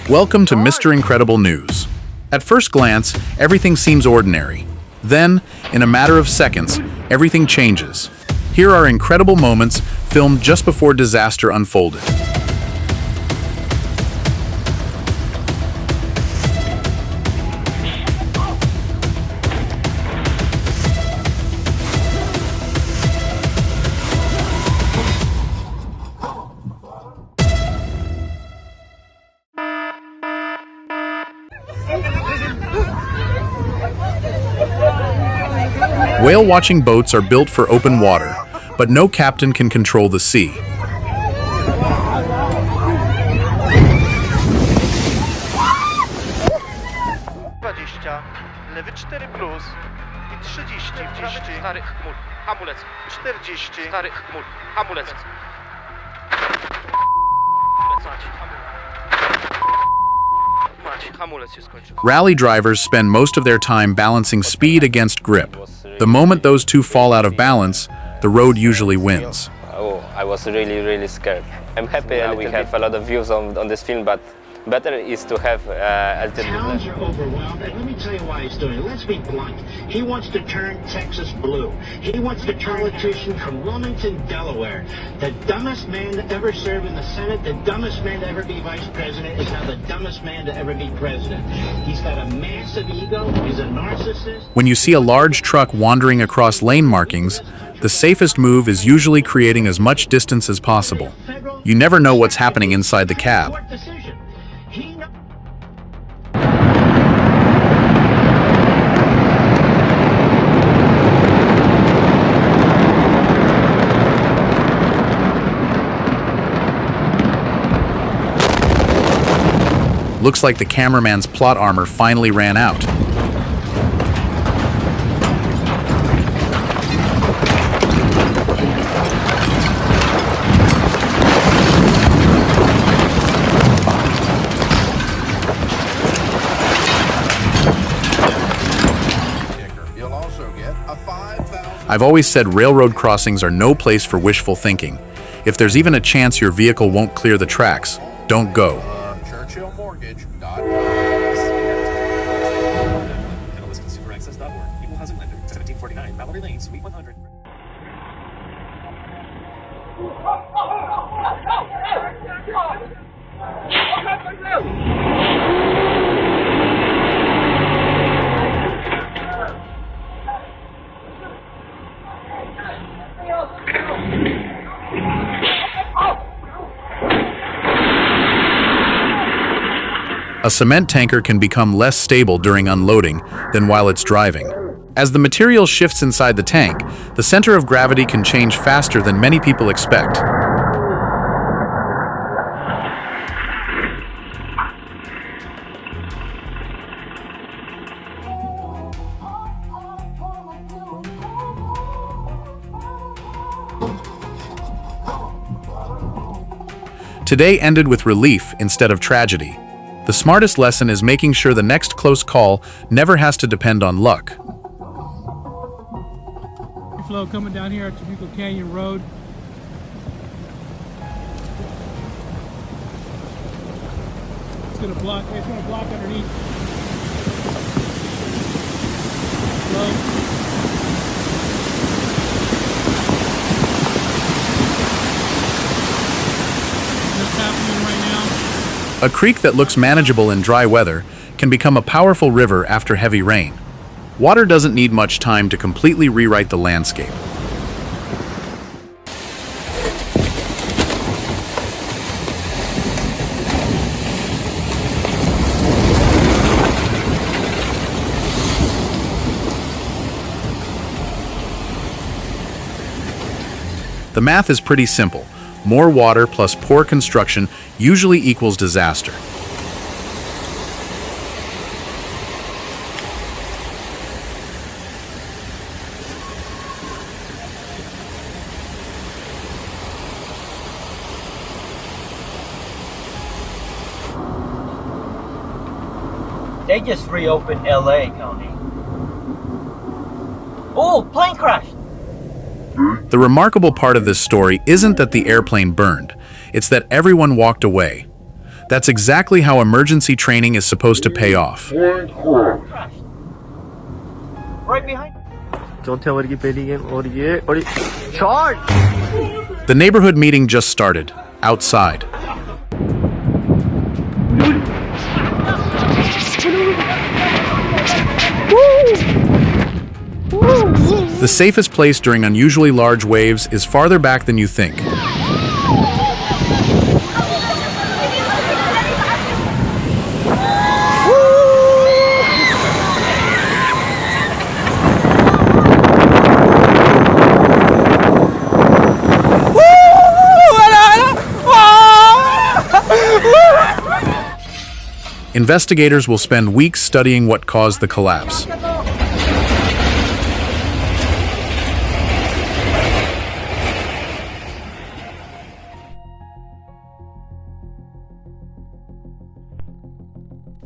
Welcome to Mr. Incredible News. At first glance, everything seems ordinary. Then, in a matter of seconds, everything changes. Here are incredible moments filmed just before disaster unfolded. Whale-watching boats are built for open water, but no captain can control the sea. 20, lewy 4 plus i 30, 40, stary chmur, hamulec, 40, stary chmur, hamulec. Hamulec się skończył. Rally drivers spend most of their time balancing speed against grip. The moment those two fall out of balance, the road usually wins. Oh, I was really scared. I'm happy we have a lot of views on this film, but better is to have a little bit Towns less. are overwhelmed, and let me tell you why he's doing it. Let's be blunt. He wants to turn Texas blue. He wants to turn a politician from Wilmington, Delaware. The dumbest man to ever serve in the Senate, the dumbest man to ever be vice president, is now the dumbest man to ever be president. He's got a massive ego. He's a narcissist. When you see a large truck wandering across lane markings, the safest move is usually creating as much distance as possible. You never know what's happening inside the cab. Court decision. He knows. Looks like the cameraman's plot armor finally ran out. You'll also get a 5,000. I've always said railroad crossings are no place for wishful thinking. If there's even a chance your vehicle won't clear the tracks, don't go. ChurchillMortgage.com. ConsumerAccess.org. Equal housing lender. 1749 Mallory Lane, Suite 100. A cement tanker can become less stable during unloading than while it's driving. As the material shifts inside the tank, the center of gravity can change faster than many people expect. Today ended with relief instead of tragedy. The smartest lesson is making sure the next close call never has to depend on luck. Flow coming down here at Tribuco Canyon Road. It's gonna block underneath. Flow. What's happening right now? A creek that looks manageable in dry weather can become a powerful river after heavy rain. Water doesn't need much time to completely rewrite the landscape. The math is pretty simple. More water plus poor construction usually equals disaster. They just reopened LA County. Oh, plane crashed. The remarkable part of this story isn't that the airplane burned, it's that everyone walked away. That's exactly how emergency training is supposed to pay off. Right behind. The neighborhood meeting just started, outside. The safest place during unusually large waves is farther back than you think. Investigators will spend weeks studying what caused the collapse.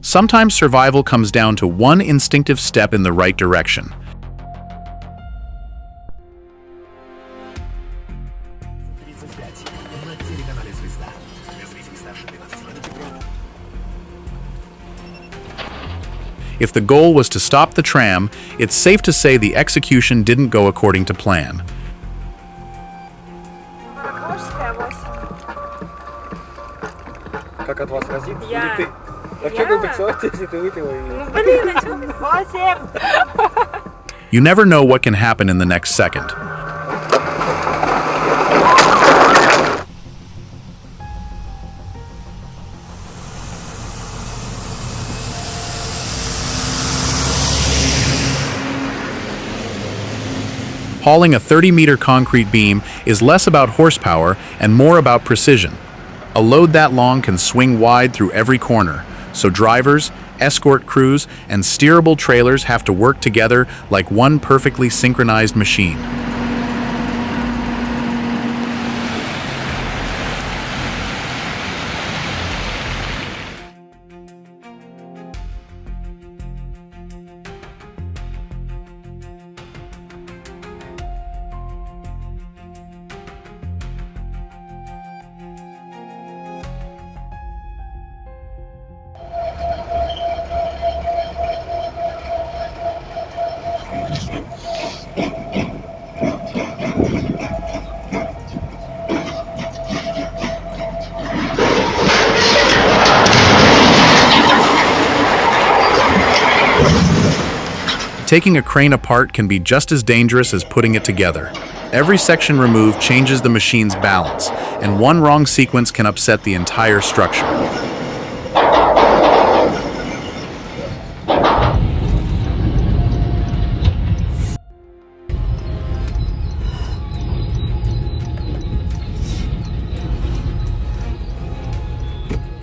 Sometimes survival comes down to one instinctive step in the right direction. If the goal was to stop the tram, it's safe to say the execution didn't go according to plan. You never know what can happen in the next second. Hauling a 30-meter concrete beam is less about horsepower and more about precision. A load that long can swing wide through every corner, so drivers, escort crews, and steerable trailers have to work together like one perfectly synchronized machine. Taking a crane apart can be just as dangerous as putting it together. Every section removed changes the machine's balance, and one wrong sequence can upset the entire structure.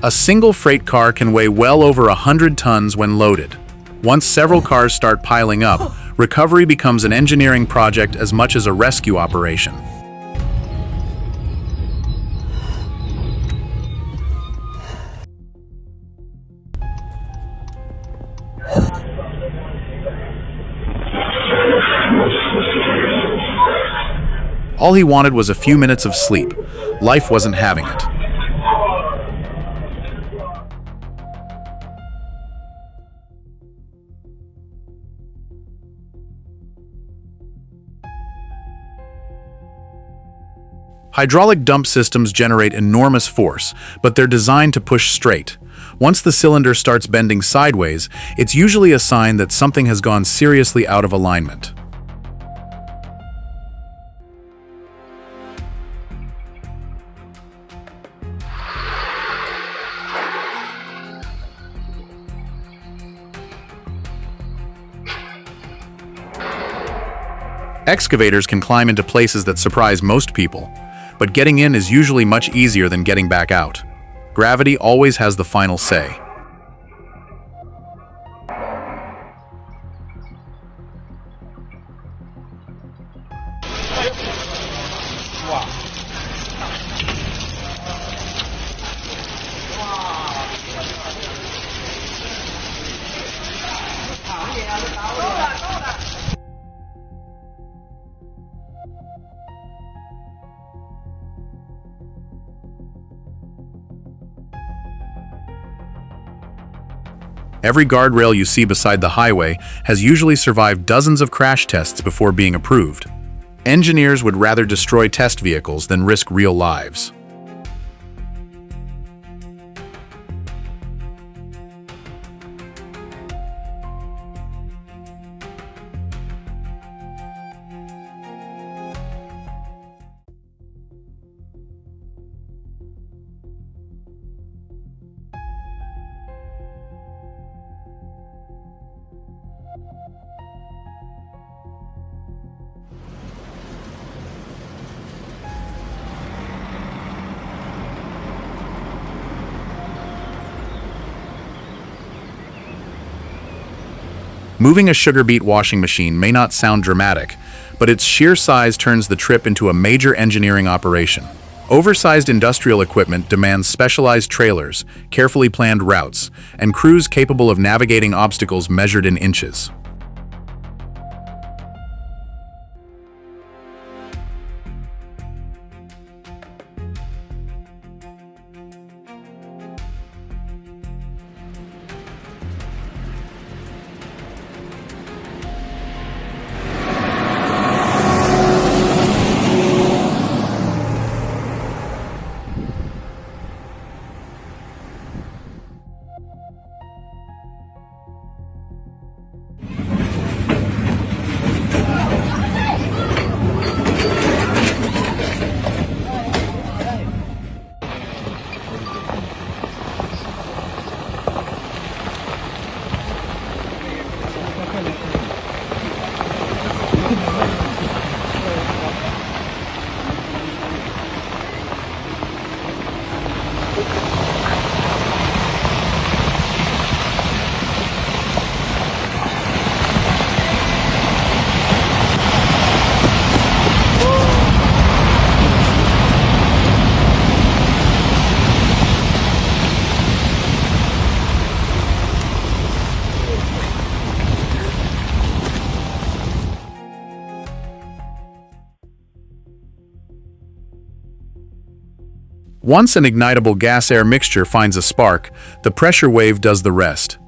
A single freight car can weigh well over 100 tons when loaded. Once several cars start piling up, recovery becomes an engineering project as much as a rescue operation. All he wanted was a few minutes of sleep. Life wasn't having it. Hydraulic dump systems generate enormous force, but they're designed to push straight. Once the cylinder starts bending sideways, it's usually a sign that something has gone seriously out of alignment. Excavators can climb into places that surprise most people, but getting in is usually much easier than getting back out. Gravity always has the final say. Every guardrail you see beside the highway has usually survived dozens of crash tests before being approved. Engineers would rather destroy test vehicles than risk real lives. Moving a sugar beet washing machine may not sound dramatic, but its sheer size turns the trip into a major engineering operation. Oversized industrial equipment demands specialized trailers, carefully planned routes, and crews capable of navigating obstacles measured in inches. Once an ignitable gas-air mixture finds a spark, the pressure wave does the rest.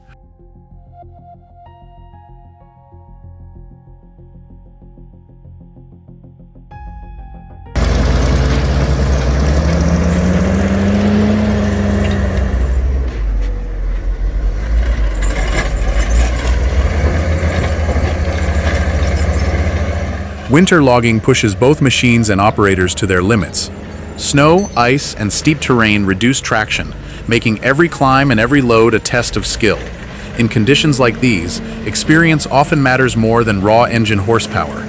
Winter logging pushes both machines and operators to their limits. Snow, ice, and steep terrain reduce traction, making every climb and every load a test of skill. In conditions like these, experience often matters more than raw engine horsepower.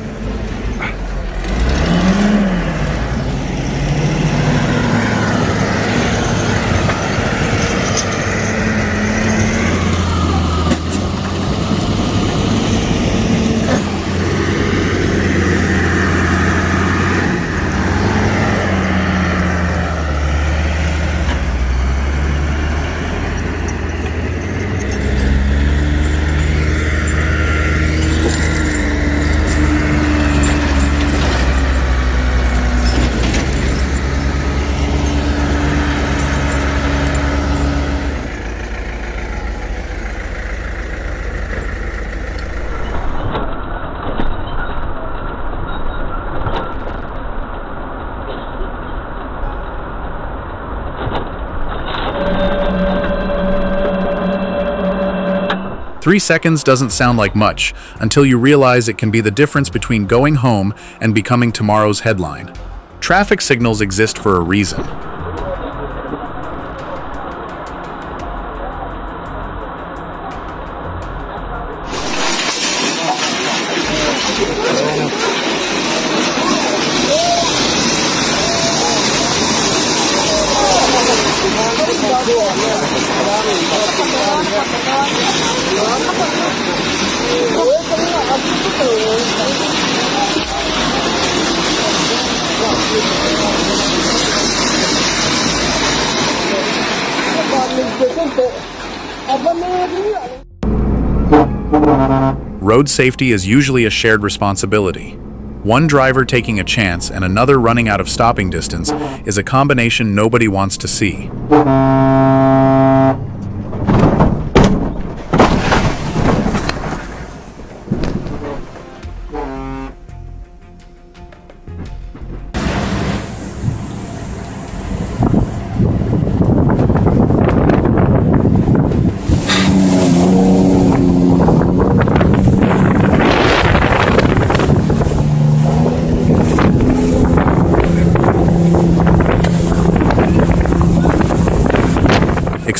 Three seconds doesn't sound like much until you realize it can be the difference between going home and becoming tomorrow's headline. Traffic signals exist for a reason. Road safety is usually a shared responsibility. One driver taking a chance and another running out of stopping distance is a combination nobody wants to see.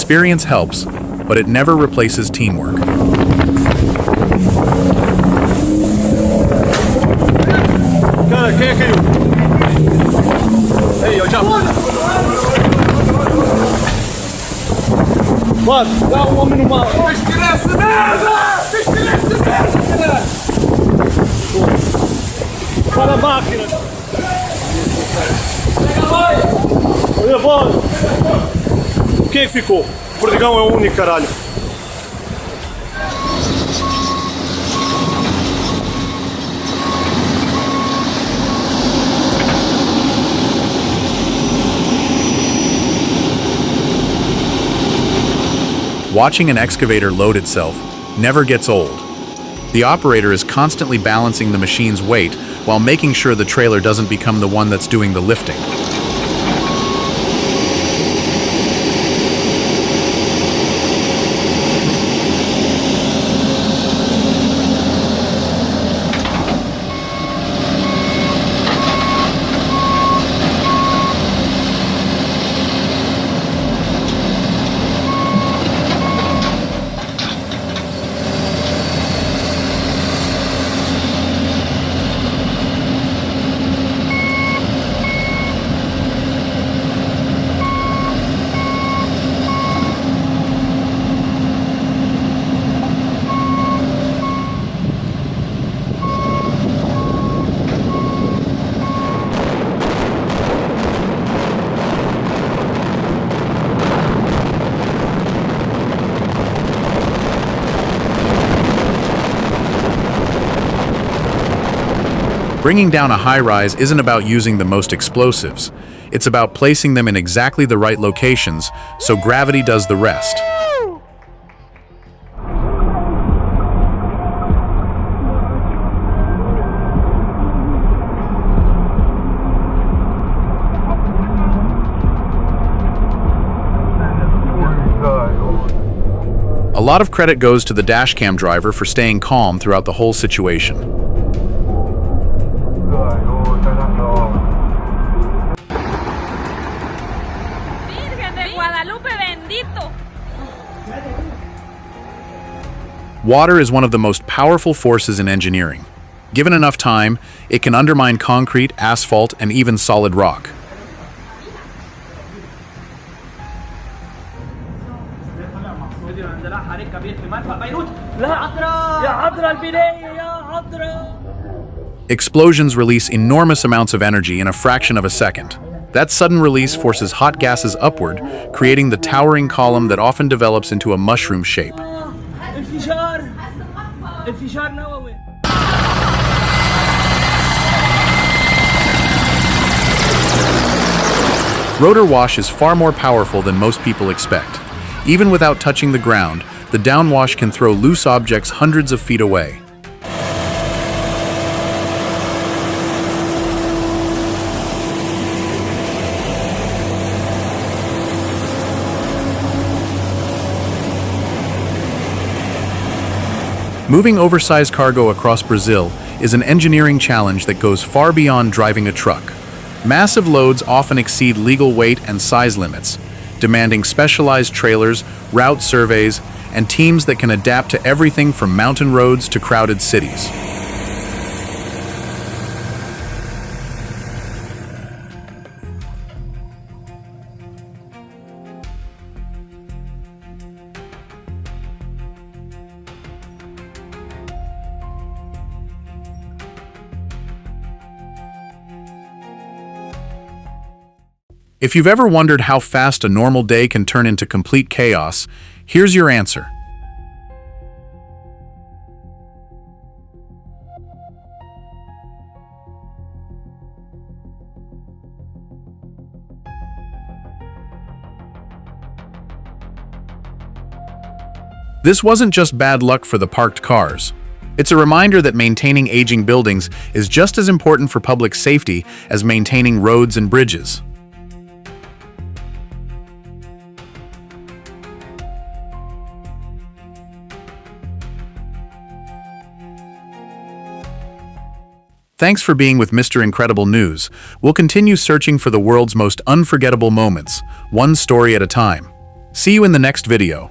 Experience helps, but it never replaces teamwork. Para a máquina! Olha, bora! Quem ficou? O Perdigão é o único, caralho! Watching an excavator load itself never gets old. The operator is constantly balancing the machine's weight while making sure the trailer doesn't become the one that's doing the lifting. Bringing down a high-rise isn't about using the most explosives. It's about placing them in exactly the right locations, so gravity does the rest. A lot of credit goes to the dashcam driver for staying calm throughout the whole situation. Water is one of the most powerful forces in engineering. Given enough time, it can undermine concrete, asphalt, and even solid rock. Explosions release enormous amounts of energy in a fraction of a second. That sudden release forces hot gases upward, creating the towering column that often develops into a mushroom shape. Rotor wash is far more powerful than most people expect. Even without touching the ground, the downwash can throw loose objects hundreds of feet away. Moving oversized cargo across Brazil is an engineering challenge that goes far beyond driving a truck. Massive loads often exceed legal weight and size limits, demanding specialized trailers, route surveys, and teams that can adapt to everything from mountain roads to crowded cities. If you've ever wondered how fast a normal day can turn into complete chaos, here's your answer. This wasn't just bad luck for the parked cars. It's a reminder that maintaining aging buildings is just as important for public safety as maintaining roads and bridges. Thanks for being with Mr. Incredible News. We'll continue searching for the world's most unforgettable moments, one story at a time. See you in the next video.